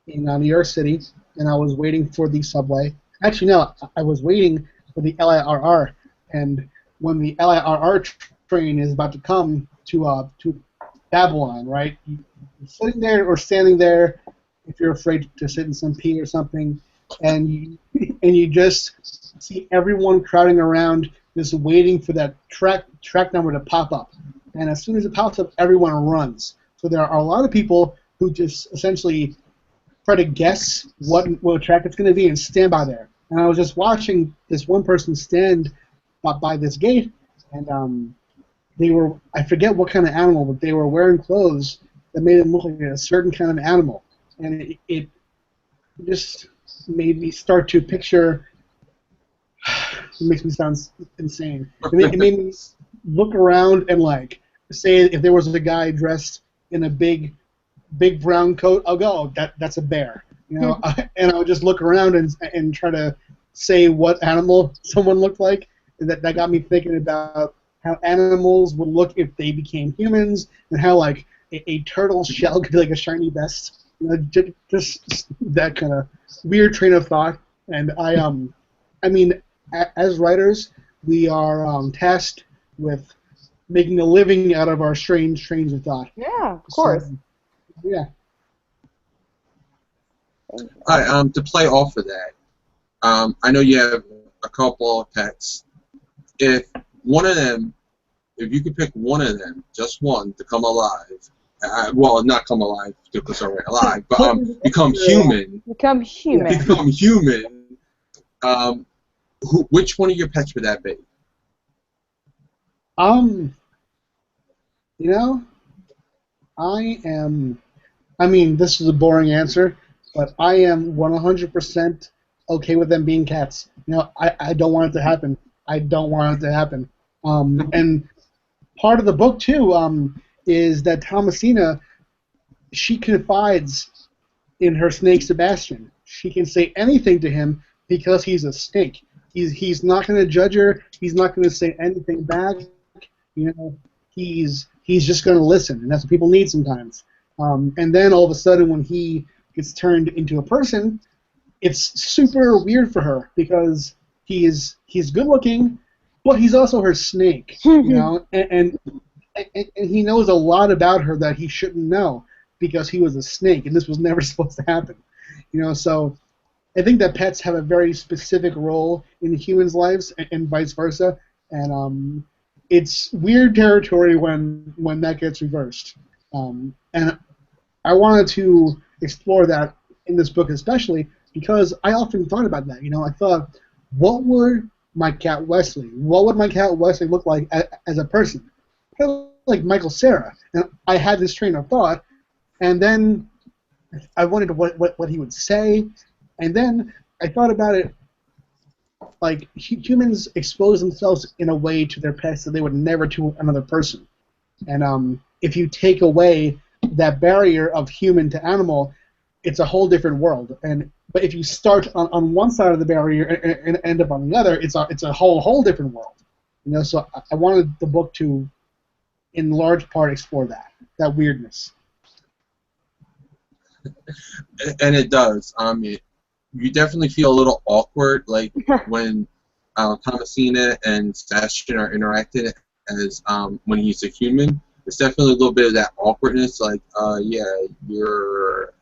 in New York City, and I was waiting for the subway. Actually, no, I was waiting for the LIRR, and when the LIRR train is about to come to Babylon, right? You're sitting there or standing there if you're afraid to sit in some pee or something, and you just see everyone crowding around, just waiting for that track number to pop up. And as soon as it pops up, everyone runs. So there are a lot of people who just essentially try to guess what track it's going to be and stand by there. And I was just watching this one person stand by this gate, and they were, I forget what kind of animal, but they were wearing clothes that made them look like a certain kind of animal. And it just made me start to picture. It makes me sound insane. It made me look around and say if there was a guy dressed in a big brown coat, I'll go, that's a bear. And I would just look around and try to say what animal someone looked like. And that got me thinking about how animals would look if they became humans, and how a turtle's shell could be like a shiny vest. Just that kind of weird train of thought. And I mean, as writers, we are tasked with making a living out of our strange trains of thought. Yeah, of course. So, yeah. All right, to play off of that, I know you have a couple of pets. If you could pick one of them, just one, to come alive, well, not come alive because they're already alive, but become human. Become human. Become human. Which one of your pets would that be? I mean, this is a boring answer, but I am 100% okay with them being cats. I don't want it to happen. I don't want it to happen. And part of the book, too, is that Thomasina, she confides in her snake Sebastian. She can say anything to him because he's a snake. He's not going to judge her. He's not going to say anything back. He's just going to listen, and that's what people need sometimes. And then all of a sudden, when he gets turned into a person, it's super weird for her because he's good looking, but he's also her snake, and he knows a lot about her that he shouldn't know because he was a snake, and this was never supposed to happen. So I think that pets have a very specific role in humans' lives, and vice versa, and it's weird territory when that gets reversed. And I wanted to explore that in this book especially because I often thought about that. I thought, what would my cat Wesley look like as a person? Kind of like Michael Cera. And I had this train of thought, and then I wondered what he would say, and then I thought about it like humans expose themselves in a way to their pets that they would never to another person. And if you take away that barrier of human to animal, it's a whole different world. But if you start on one side of the barrier and end up on the other, it's a whole different world. So I wanted the book to, in large part, explore that weirdness. And it does. You definitely feel a little awkward, like when Thomasina and Sebastian are interacting as when he's a human. It's definitely a little bit of that awkwardness, like, yeah, you're,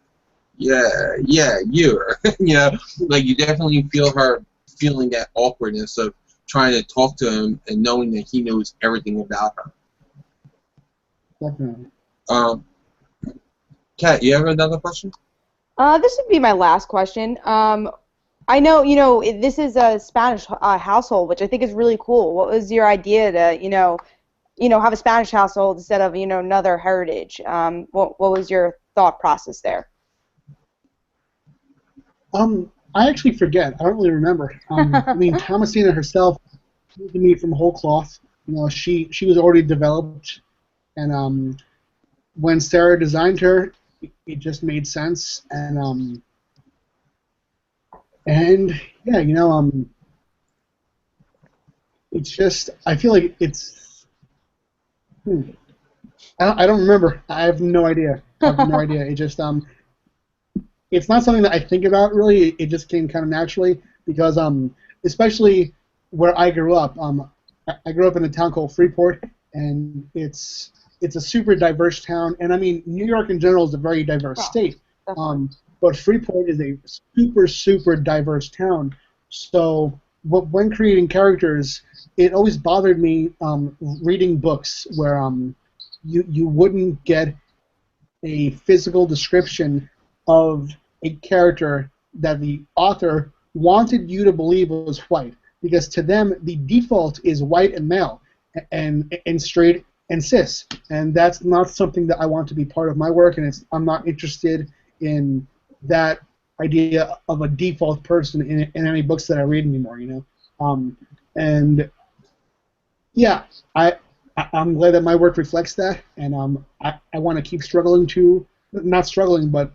yeah, you're, you know, like you definitely feel her feeling that awkwardness of trying to talk to him and knowing that he knows everything about her. Definitely. Kat, you have another question? This would be my last question. I know, this is a Spanish household, which I think is really cool. What was your idea to, have a Spanish household instead of, another heritage? What was your thought process there? I actually forget. I don't really remember. I mean, Thomasina herself came to me from whole cloth. She was already developed, and when Sarah designed her, it just made sense. And yeah, it's just I feel like it's. I don't remember. I have no idea. It just it's not something that I think about really. It just came kind of naturally because especially where I grew up. I grew up in a town called Freeport, and it's a super diverse town. And I mean, New York in general is a very diverse state. But Freeport is a super diverse town. So when creating characters, it always bothered me reading books where you wouldn't get a physical description of a character that the author wanted you to believe was white, because to them the default is white and male and straight and cis, and that's not something that I want to be part of my work, and I'm not interested in that idea of a default person in any books that I read anymore, and yeah, I'm glad that my work reflects that, and I want to keep struggling to, not struggling, but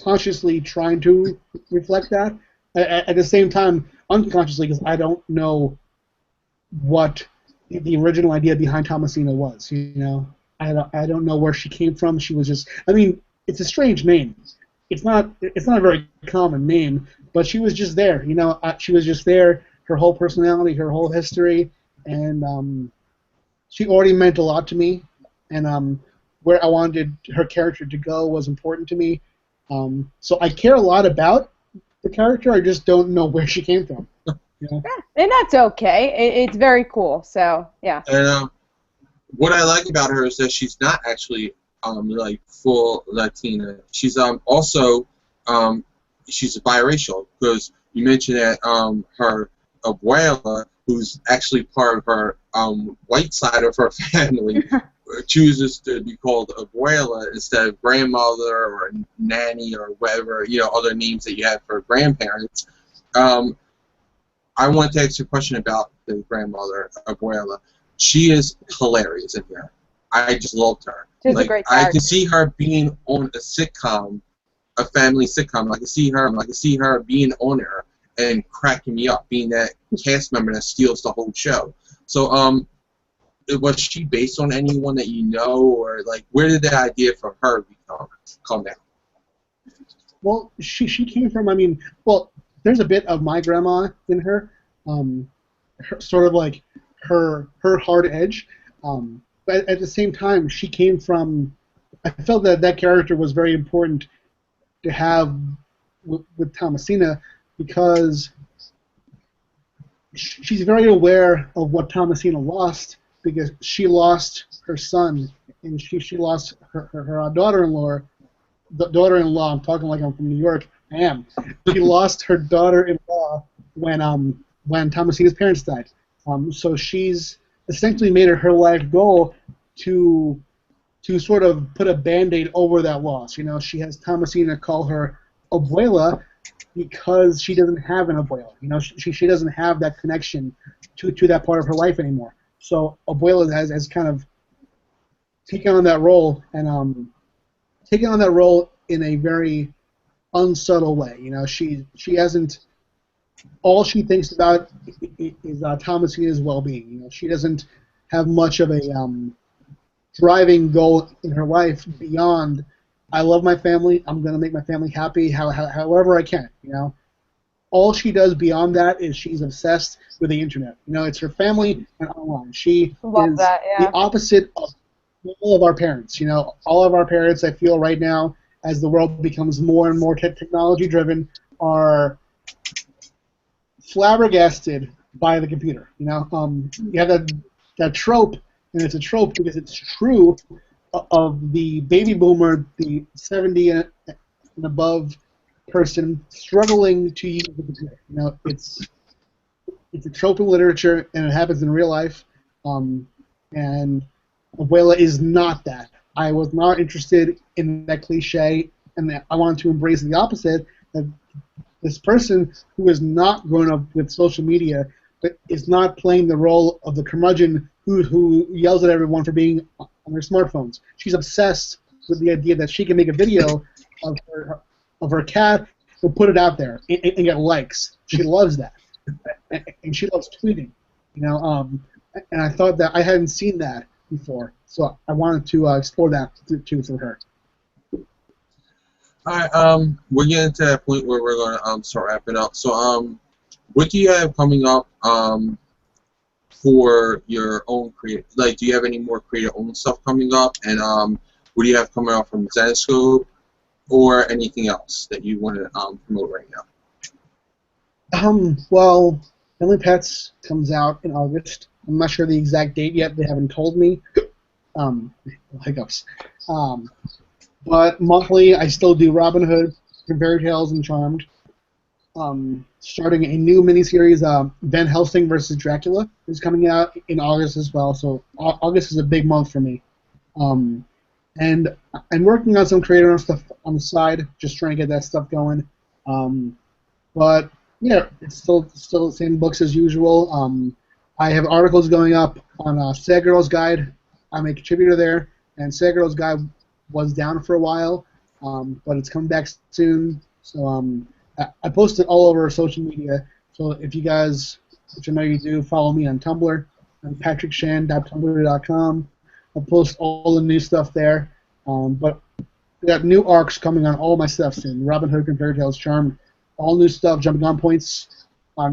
consciously trying to reflect that. At the same time, unconsciously, because I don't know what the original idea behind Thomasina was. I don't know where she came from. She was just, I mean, it's a strange name. It's not a very common name, but she was just there. She was just there. Her whole personality, her whole history, and she already meant a lot to me. And where I wanted her character to go was important to me. So I care a lot about the character. I just don't know where she came from. Yeah, and that's okay. It's very cool. So yeah. And what I like about her is that she's not actually like full Latina. She's also she's biracial, because you mentioned that her Abuela, who's actually part of her white side of her family, chooses to be called Abuela instead of grandmother or nanny or whatever, other names that you have for grandparents. I want to ask you a question about the grandmother, Abuela. She is hilarious in here. I just loved her. She's a great character. I can see her being on a sitcom, a family sitcom. I can see her being on there and cracking me up, being that cast member that steals the whole show. So, was she based on anyone that you know, or like where did the idea for her come down? Well, she came from. I mean, well, there's a bit of my grandma in her, sort of like her hard edge. But at the same time, she came from. I felt that character was very important to have with Thomasina, because she's very aware of what Thomasina lost, because she lost her son, and she lost her daughter-in-law. The daughter-in-law. I'm talking like I'm from New York. I am. She lost her daughter-in-law when Thomasina's parents died. So she's essentially made it her life goal to sort of put a Band-Aid over that loss. She has Thomasina call her Abuela because she doesn't have an Abuela. She doesn't have that connection to that part of her life anymore. So Abuela has kind of taken on that role, and taken on that role in a very unsubtle way. She hasn't. All she thinks about is Thomasina's well-being. She doesn't have much of a driving goal in her life beyond, I love my family. I'm gonna make my family happy, however I can. All she does beyond that is she's obsessed with the internet. It's her family and online. She Love is that, yeah. the opposite of all of our parents. You know, all of our parents, I feel right now, as the world becomes more and more technology driven, are flabbergasted by the computer. You know, you have that trope, and it's a trope because it's true of the baby boomer, the 70 and above person struggling to use the computer. You know, it's a trope in literature, and it happens in real life. And Abuela is not that. I was not interested in that cliche, and I wanted to embrace the opposite. That this person who is not grown up with social media, but is not playing the role of the curmudgeon who yells at everyone for being on their smartphones. She's obsessed with the idea that she can make a video of her cat and put it out there and get likes. She loves that, and she loves tweeting. You know, and I thought that I hadn't seen that before, so I wanted to explore that too through her. All right, we're getting to that point where we're gonna start wrapping up. So, what do you have coming up for your own creative? Like, do you have any more creative own stuff coming up? And what do you have coming up from Zetascope or anything else that you want to promote right now? Well, Family Pets comes out in August. I'm not sure the exact date yet. They haven't told me. Hiccups. But monthly, I still do Robin Hood, Fairy Tales, and Charmed. Starting a new miniseries, Van Helsing versus Dracula, is coming out in August as well. So August is a big month for me. And I'm working on some creator stuff on the side, just trying to get that stuff going. But yeah, it's still the same books as usual. I have articles going up on Sad Girls Guide. I'm a contributor there, and Sad Girls Guide was down for a while, but it's coming back soon. So I post it all over social media. So if you guys, which I know you do, follow me on Tumblr, on patrickshan.tumblr.com. I'll post all the new stuff there. But we got new arcs coming on all my stuff soon. Robin Hood, Fairy Tales, Charmed, all new stuff, jumping on points,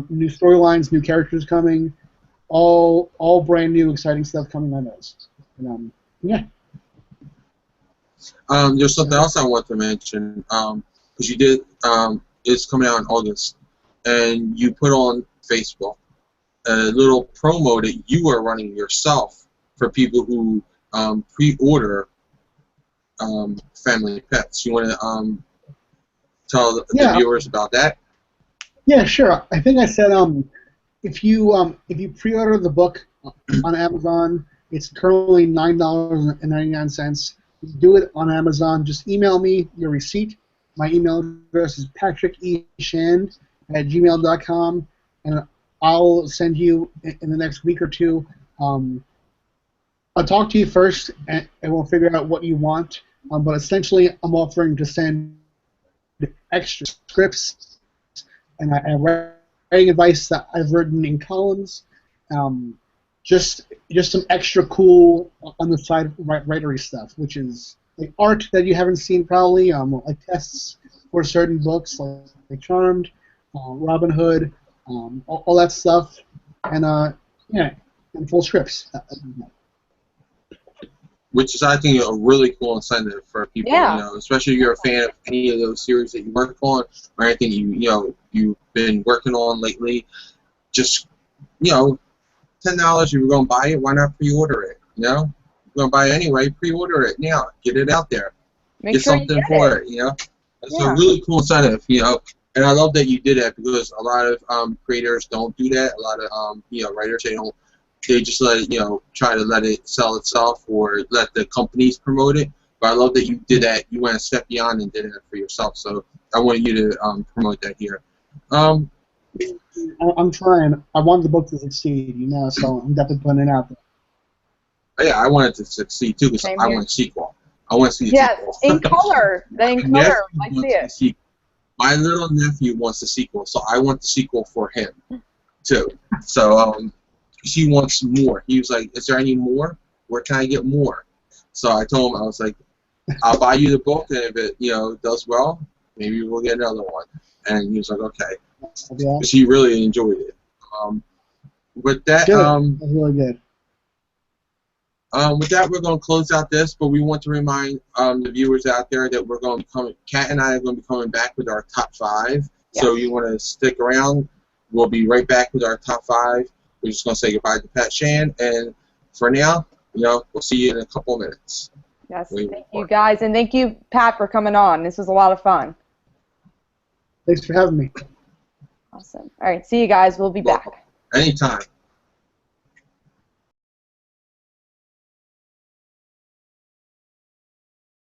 new storylines, new characters coming, all brand new, exciting stuff coming on those. And, yeah. There's something else I want to mention because you did. It's coming out in August, and you put on Facebook a little promo that you are running yourself for people who pre-order Family Pets. You want to tell the viewers about that? Yeah, sure. I think I said if you pre-order the book on Amazon, it's currently $9.99. Do it on Amazon. Just email me your receipt. My email address is patrickeshand@gmail.com, and I'll send you in the next week or two. I'll talk to you first, and we'll figure out what you want. But essentially, I'm offering to send extra scripts and writing advice that I've written in columns. Just some extra cool on the side writery stuff, which is like art that you haven't seen probably, like tests for certain books like Charmed, Robin Hood, all that stuff, and yeah, and full scripts. Which is, I think, a really cool incentive for people. Yeah. You know, especially if you're a fan of any of those series that you work on or anything you've been working on lately. Just $10 if you're going to buy it, why not pre-order it? You know, you're going to buy it anyway, pre-order it now. Get it out there. Get something for it. You know, it's a really cool incentive. You know, and I love that you did that because a lot of creators don't do that. A lot of writers they just try to let it sell itself or let the companies promote it. But I love that you did that. You went a step beyond and did it for yourself. So I want you to promote that here. I'm trying. I want the book to succeed, so I'm definitely putting it out there. Yeah, I want it to succeed too because I want a sequel. I want to see a sequel. In color. In color. I see it. My little nephew wants a sequel, so I want the sequel for him too. So he wants more. He was like, "Is there any more? Where can I get more?" So I told him, I was like, "I'll buy you the book, and if it does well, maybe we'll get another one." And he was like, "Okay." Because he really enjoyed it. With that, that's really good. With that, we're going to close out this, but we want to remind the viewers out there that we're going to come. Kat and I are going to be coming back with our top 5. Yes. So you want to stick around. We'll be right back with our top 5. We're just going to say goodbye to Pat Shan, and for now, we'll see you in a couple of minutes. Yes, thank you guys, and thank you, Pat, for coming on. This was a lot of fun. Thanks for having me. Awesome. All right, see you guys. We'll be back. Anytime.